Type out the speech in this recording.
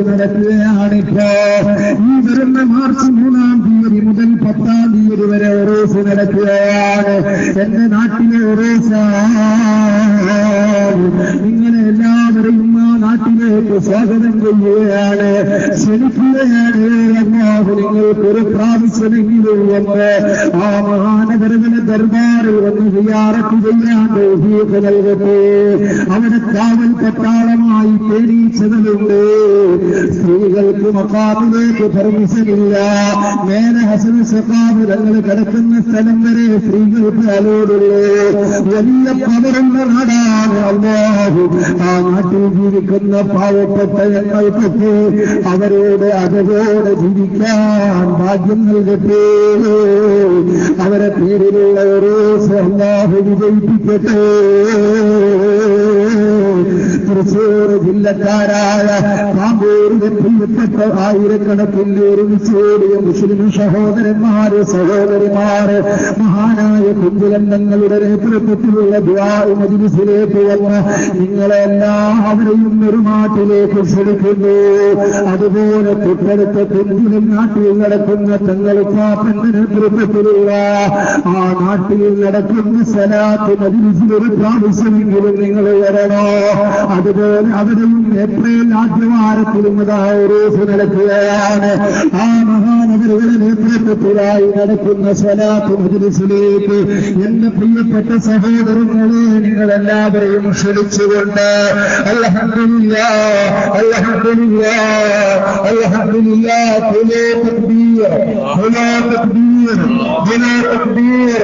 നടക്കുകയാണിപ്പോ. ഈ വരുന്ന മാർച്ച് 3-ാം തീയതി മുതൽ 10-ാം തീയതി വരെ ഉറൂസ് നടക്കുകയാണ്. എന്റെ നാട്ടിലെ ഉറൂസാണ്. നിങ്ങളെ എല്ലാവരെയും ആ നാട്ടിലേക്ക് സ്വാഗതം ചെയ്യുകയാണ്, ക്ഷണിക്കുകയാണ്. അല്ലാഹു നിങ്ങൾക്കൊരു പ്രാവശ്യമെങ്കിലും വന്ന് ആ മഹാനഗരങ്ങളെ ദർബാറിൽ വന്ന് സിയാറത്ത് ചെയ്യാൻ തൗഫീഖ് നൽകട്ടെ. അവിടെ കാവൽ പട്ടാളമായി പേടിച്ചതുണ്ട്. സ്ത്രീകൾക്ക് മഖാമിലേക്ക് പെർമിഷനില്ല. മേലെ ഹസൻ സഖാബ് തങ്ങൾ കിടക്കുന്ന സ്ഥലം വരെ സ്ത്രീകൾക്ക് അലോടുള്ളൂ. വലിയ പവറുള്ള നാടാണ്. അല്ലാഹു ആ നാട്ടിൽ ജീവിക്കുന്ന പാവപ്പെട്ട ഞങ്ങൾക്കൊക്കെ അവരോട് അതോടെ ജീവിക്കാൻ ഭാഗ്യം നൽകട്ടെ. അവരെ പേരിലുള്ള ഒരു അല്ലാഹു വിജയിപ്പിക്കട്ടെ. തൃശ്ശൂർ ജില്ലക്കാരായ കാമ്പൂരിലെ പ്രിയപ്പെട്ട ആയിരക്കണക്കിന് ഒരുമിച്ച് ഓടിയ മുസ്ലിം സഹോദരന്മാര് സഹോദരിമാര് മഹാനായ കുഞ്ചലന്തങ്ങളുടെ നേതൃത്വത്തിലുള്ള ദുആ മജ്ലിസിലേക്ക് വന്ന് നിങ്ങളെല്ലാവരെയും ഒരു നാട്ടിലേക്ക് ക്ഷണിക്കുന്നു. അതുപോലെ തൊട്ടടുത്ത കുഞ്ചിലും നാട്ടിൽ നടക്കുന്ന തങ്ങളുപ്പാപ്പന്റെ നേതൃത്വത്തിലുള്ള ആ നാട്ടിൽ നടക്കുന്ന സലാത്ത് മജ്ലിസിൽ ഒരു പ്രാവശ്യമെങ്കിലും നിങ്ങൾ വരണോ. അതുപോലെ അവിടെയും ഏപ്രിൽ ആദ്യവാരത്തിലും ഉറൂസ് നടക്കുകയാണ്. ആ മഹാനഗരങ്ങളുടെ നേതൃത്വത്തിലായി നടക്കുന്ന സ്വലാത്ത് മജ്ലിസിലേക്ക് എന്റെ പ്രിയപ്പെട്ട സഹോദരങ്ങളെ നിങ്ങളെല്ലാവരെയും ക്ഷണിച്ചുകൊണ്ട് അൽഹംദുലില്ലാഹ് അൽഹംദുലില്ലാഹ് അൽഹംദുലില്ലാഹ് ബിലാ തക്ബീർ ബിലാ തക്ബീർ ബിലാ തക്ബീർ